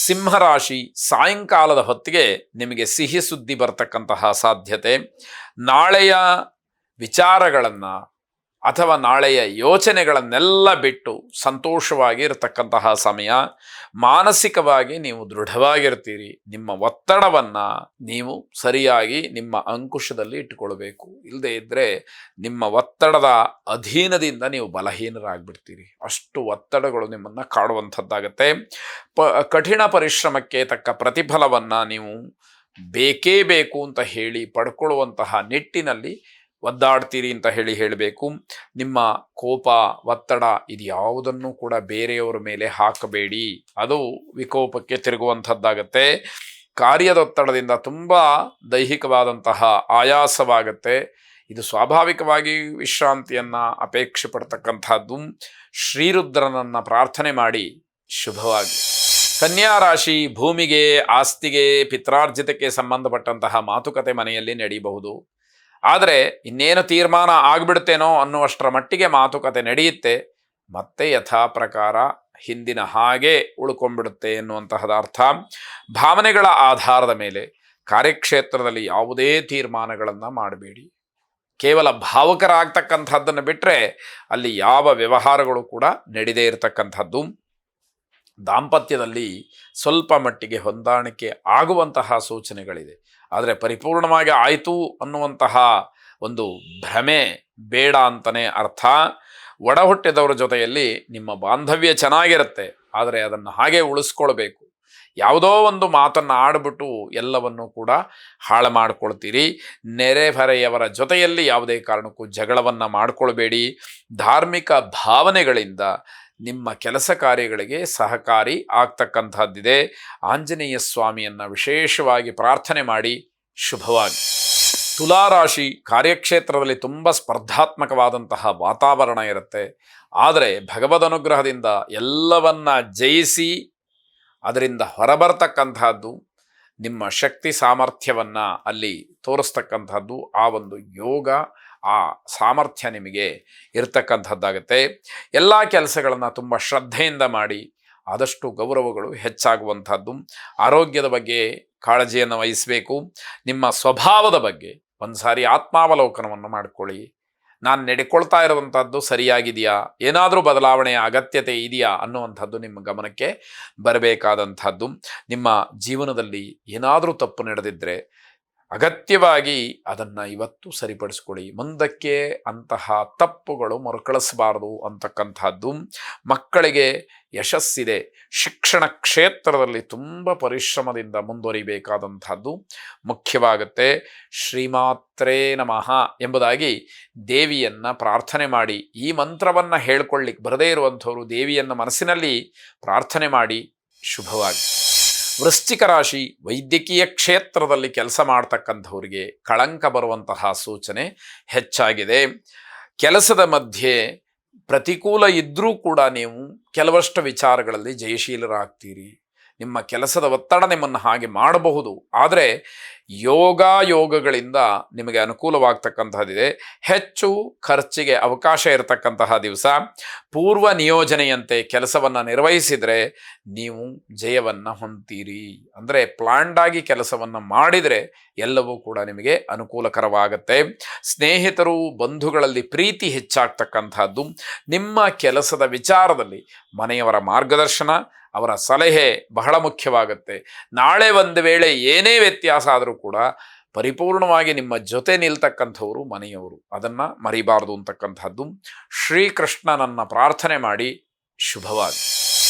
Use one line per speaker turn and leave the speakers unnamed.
ಸಿಂಹರಾಶಿ, ಸಾಯಂಕಾಲದ ಹೊತ್ತಿಗೆ ನಿಮಗೆ ಸಿಹಿ ಸುದ್ದಿ ಬರ್ತಕ್ಕಂತಹ ಸಾಧ್ಯತೆ. ನಾಳೆಯ ವಿಚಾರಗಳನ್ನು ಅಥವಾ ನಾಳೆಯ ಯೋಚನೆಗಳನ್ನೆಲ್ಲ ಬಿಟ್ಟು ಸಂತೋಷವಾಗಿ ಇರತಕ್ಕಂತಹ ಸಮಯ. ಮಾನಸಿಕವಾಗಿ ನೀವು ದೃಢವಾಗಿರ್ತೀರಿ. ನಿಮ್ಮ ಒತ್ತಡವನ್ನು ನೀವು ಸರಿಯಾಗಿ ನಿಮ್ಮ ಅಂಕುಶದಲ್ಲಿ ಇಟ್ಟುಕೊಳ್ಬೇಕು. ಇಲ್ಲದೇ ಇದ್ದರೆ ನಿಮ್ಮ ಒತ್ತಡದ ಅಧೀನದಿಂದ ನೀವು ಬಲಹೀನರಾಗ್ಬಿಡ್ತೀರಿ. ಅಷ್ಟು ಒತ್ತಡಗಳು ನಿಮ್ಮನ್ನು ಕಾಡುವಂಥದ್ದಾಗತ್ತೆ. ಕಠಿಣ ಪರಿಶ್ರಮಕ್ಕೆ ತಕ್ಕ ಪ್ರತಿಫಲವನ್ನು ನೀವು ಬೇಕೇ ಬೇಕು ಅಂತ ಹೇಳಿ ಪಡ್ಕೊಳ್ಳುವಂತಹ ನಿಟ್ಟಿನಲ್ಲಿ ಒದ್ದಾಡ್ತೀರಿ ಅಂತ ಹೇಳಬೇಕು. ನಿಮ್ಮ ಕೋಪ, ಒತ್ತಡ ಇದು ಯಾವುದನ್ನು ಕೂಡ ಬೇರೆಯವರ ಮೇಲೆ ಹಾಕಬೇಡಿ. ಅದು ವಿಕೋಪಕ್ಕೆ ತಿರುಗುವಂಥದ್ದಾಗತ್ತೆ. ಕಾರ್ಯದೊತ್ತಡದಿಂದ ತುಂಬ ದೈಹಿಕವಾದಂತಹ ಆಯಾಸವಾಗತ್ತೆ. ಇದು ಸ್ವಾಭಾವಿಕವಾಗಿ ವಿಶ್ರಾಂತಿಯನ್ನು ಅಪೇಕ್ಷೆ ಪಡ್ತಕ್ಕಂಥದ್ದು. ಶ್ರೀರುದ್ರನನ್ನು ಪ್ರಾರ್ಥನೆ ಮಾಡಿ. ಶುಭವಾಗಿ. ಕನ್ಯಾ ರಾಶಿ, ಭೂಮಿಗೆ, ಆಸ್ತಿಗೆ, ಪಿತ್ರಾರ್ಜಿತಕ್ಕೆ ಸಂಬಂಧಪಟ್ಟಂತಹ ಮಾತುಕತೆ ಮನೆಯಲ್ಲಿ ನಡೆಯಬಹುದು. ಆದರೆ ಇನ್ನೇನು ತೀರ್ಮಾನ ಆಗಿಬಿಡ್ತೇನೋ ಅನ್ನುವಷ್ಟರ ಮಟ್ಟಿಗೆ ಮಾತುಕತೆ ನಡೆಯುತ್ತೆ, ಮತ್ತೆ ಯಥಾ ಪ್ರಕಾರ ಹಿಂದಿನ ಹಾಗೆ ಉಳ್ಕೊಂಡ್ಬಿಡುತ್ತೆ ಎನ್ನುವಂತಹದ ಅರ್ಥ. ಭಾವನೆಗಳ ಆಧಾರದ ಮೇಲೆ ಕಾರ್ಯಕ್ಷೇತ್ರದಲ್ಲಿ ಯಾವುದೇ ತೀರ್ಮಾನಗಳನ್ನು ಮಾಡಬೇಡಿ. ಕೇವಲ ಭಾವುಕರಾಗ್ತಕ್ಕಂಥದ್ದನ್ನು ಬಿಟ್ಟರೆ ಅಲ್ಲಿ ಯಾವ ವ್ಯವಹಾರಗಳು ಕೂಡ ನಡೆದೇ ಇರತಕ್ಕಂಥದ್ದು. ದಾಂಪತ್ಯದಲ್ಲಿ ಸ್ವಲ್ಪ ಮಟ್ಟಿಗೆ ಹೊಂದಾಣಿಕೆ ಆಗುವಂತಹ ಸೂಚನೆಗಳಿದೆ. ಆದರೆ ಪರಿಪೂರ್ಣವಾಗಿ ಆಯಿತು ಅನ್ನುವಂತಹ ಒಂದು ಭ್ರಮೆ ಬೇಡ ಅಂತಲೇ ಅರ್ಥ. ಒಡ ಹುಟ್ಟಿದವರ ಜೊತೆಯಲ್ಲಿ ನಿಮ್ಮ ಬಾಂಧವ್ಯ ಚೆನ್ನಾಗಿರುತ್ತೆ, ಆದರೆ ಅದನ್ನು ಹಾಗೆ ಉಳಿಸ್ಕೊಳ್ಬೇಕು. ಯಾವುದೋ ಒಂದು ಮಾತನ್ನು ಆಡ್ಬಿಟ್ಟು ಎಲ್ಲವನ್ನು ಕೂಡ ಹಾಳು ಮಾಡ್ಕೊಳ್ತೀರಿ. ನೆರೆಹೊರೆಯವರ ಜೊತೆಯಲ್ಲಿ ಯಾವುದೇ ಕಾರಣಕ್ಕೂ ಜಗಳವನ್ನು ಮಾಡ್ಕೊಳ್ಬೇಡಿ. ಧಾರ್ಮಿಕ ಭಾವನೆಗಳಿಂದ ನಿಮ್ಮ ಕೆಲಸ ಕಾರ್ಯಗಳಿಗೆ ಸಹಕಾರಿ ಆಗ್ತಕ್ಕಂಥದ್ದಿದೆ. ಆಂಜನೇಯ ಸ್ವಾಮಿಯನ್ನು ವಿಶೇಷವಾಗಿ ಪ್ರಾರ್ಥನೆ ಮಾಡಿ. ಶುಭವಾಗಿ. ತುಲಾರಾಶಿ, ಕಾರ್ಯಕ್ಷೇತ್ರದಲ್ಲಿ ತುಂಬ ಸ್ಪರ್ಧಾತ್ಮಕವಾದಂತಹ ವಾತಾವರಣ ಇರುತ್ತೆ. ಆದರೆ ಭಗವದ್ ಅನುಗ್ರಹದಿಂದ ಎಲ್ಲವನ್ನ ಜಯಿಸಿ ಅದರಿಂದ ಹೊರಬರ್ತಕ್ಕಂಥದ್ದು, ನಿಮ್ಮ ಶಕ್ತಿ ಸಾಮರ್ಥ್ಯವನ್ನು ಅಲ್ಲಿ ತೋರಿಸ್ತಕ್ಕಂಥದ್ದು, ಆ ಒಂದು ಯೋಗ, ಆ ಸಾಮರ್ಥ್ಯ ನಿಮಗೆ ಇರ್ತಕ್ಕಂಥದ್ದಾಗುತ್ತೆ. ಎಲ್ಲ ಕೆಲಸಗಳನ್ನು ತುಂಬ ಶ್ರದ್ಧೆಯಿಂದ ಮಾಡಿ. ಆದಷ್ಟು ಗೌರವಗಳು ಹೆಚ್ಚಾಗುವಂಥದ್ದು. ಆರೋಗ್ಯದ ಬಗ್ಗೆ ಕಾಳಜಿಯನ್ನು ವಹಿಸಬೇಕು. ನಿಮ್ಮ ಸ್ವಭಾವದ ಬಗ್ಗೆ ಒಂದು ಸಾರಿ ಆತ್ಮಾವಲೋಕನವನ್ನು ಮಾಡಿಕೊಳ್ಳಿ. ನಾನು ನಡೆಕೊಳ್ತಾ ಇರುವಂಥದ್ದು ಸರಿಯಾಗಿದೆಯಾ, ಏನಾದರೂ ಬದಲಾವಣೆಯ ಅಗತ್ಯತೆ ಇದೆಯಾ ಅನ್ನುವಂಥದ್ದು ನಿಮ್ಮ ಗಮನಕ್ಕೆ ಬರಬೇಕಾದಂಥದ್ದು. ನಿಮ್ಮ ಜೀವನದಲ್ಲಿ ಏನಾದರೂ ತಪ್ಪು ನಡೆದಿದ್ದರೆ ಅಗತ್ಯವಾಗಿ ಅದನ್ನು ಇವತ್ತು ಸರಿಪಡಿಸ್ಕೊಳ್ಳಿ. ಮುಂದಕ್ಕೆ ಅಂತಹ ತಪ್ಪುಗಳು ಮರುಕಳಿಸಬಾರದು ಅಂತಕ್ಕಂಥದ್ದು. ಮಕ್ಕಳಿಗೆ ಯಶಸ್ಸಿದೆ. ಶಿಕ್ಷಣ ಕ್ಷೇತ್ರದಲ್ಲಿ ತುಂಬ ಪರಿಶ್ರಮದಿಂದ ಮುಂದುವರಿಬೇಕಾದಂಥದ್ದು ಮುಖ್ಯವಾಗುತ್ತೆ. ಶ್ರೀಮಾತ್ರೇ ನಮಃ ಎಂಬುದಾಗಿ ದೇವಿಯನ್ನು ಪ್ರಾರ್ಥನೆ ಮಾಡಿ. ಈ ಮಂತ್ರವನ್ನು ಹೇಳ್ಕೊಳ್ಳಿಕ್ಕೆ ಬರದೇ ಇರುವಂಥವರು ದೇವಿಯನ್ನು ಮನಸ್ಸಿನಲ್ಲಿ ಪ್ರಾರ್ಥನೆ ಮಾಡಿ. ಶುಭವಾಗಿ. ವೃಶ್ಚಿಕ ರಾಶಿ, ವೈದ್ಯಕೀಯ ಕ್ಷೇತ್ರದಲ್ಲಿ ಕೆಲಸ ಮಾಡ್ತಕ್ಕಂಥವ್ರಿಗೆ ಕಳಂಕ ಬರುವಂತಹ ಸೂಚನೆ ಹೆಚ್ಚಾಗಿದೆ. ಕೆಲಸದ ಮಧ್ಯೆ ಪ್ರತಿಕೂಲ ಇದ್ದರೂ ಕೂಡ ನೀವು ಕೆಲವಷ್ಟು ವಿಚಾರಗಳಲ್ಲಿ ಜಯಶೀಲರಾಗ್ತೀರಿ. ನಿಮ್ಮ ಕೆಲಸದ ಒತ್ತಡ ನಿಮ್ಮನ್ನು ಹಾಗೆ ಮಾಡಬಹುದು. ಆದರೆ ಯೋಗಗಳಿಂದ ನಿಮಗೆ ಅನುಕೂಲವಾಗ್ತಕ್ಕಂಥದ್ದಿದೆ. ಹೆಚ್ಚು ಖರ್ಚಿಗೆ ಅವಕಾಶ ಇರತಕ್ಕಂತಹ ದಿವಸ. ಪೂರ್ವ ನಿಯೋಜನೆಯಂತೆ ಕೆಲಸವನ್ನು ನಿರ್ವಹಿಸಿದರೆ ನೀವು ಜಯವನ್ನು ಹೊಂದ್ತೀರಿ. ಅಂದರೆ ಪ್ಲಾನ್ಡಾಗಿ ಕೆಲಸವನ್ನು ಮಾಡಿದರೆ ಎಲ್ಲವೂ ಕೂಡ ನಿಮಗೆ ಅನುಕೂಲಕರವಾಗುತ್ತೆ. ಸ್ನೇಹಿತರು, ಬಂಧುಗಳಲ್ಲಿ ಪ್ರೀತಿ ಹೆಚ್ಚಾಗ್ತಕ್ಕಂಥದ್ದು. ನಿಮ್ಮ ಕೆಲಸದ ವಿಚಾರದಲ್ಲಿ ಮನೆಯವರ ಮಾರ್ಗದರ್ಶನ, ಅವರ ಸಲಹೆ ಬಹಳ ಮುಖ್ಯವಾಗುತ್ತೆ. ನಾಳೆ ಒಂದು ವೇಳೆ ಏನೇ ವ್ಯತ್ಯಾಸ ಆದರೂ ಕೂಡ ಪರಿಪೂರ್ಣವಾಗಿ ನಿಮ್ಮ ಜೊತೆ ನಿಲ್ತಕ್ಕಂಥವರು ಮನೆಯವರು. ಅದನ್ನು ಮರಿಬಾರದು ಅಂತಕ್ಕಂಥದ್ದು. ಶ್ರೀಕೃಷ್ಣನನ್ನು ಪ್ರಾರ್ಥನೆ ಮಾಡಿ. ಶುಭವಾಗಿ.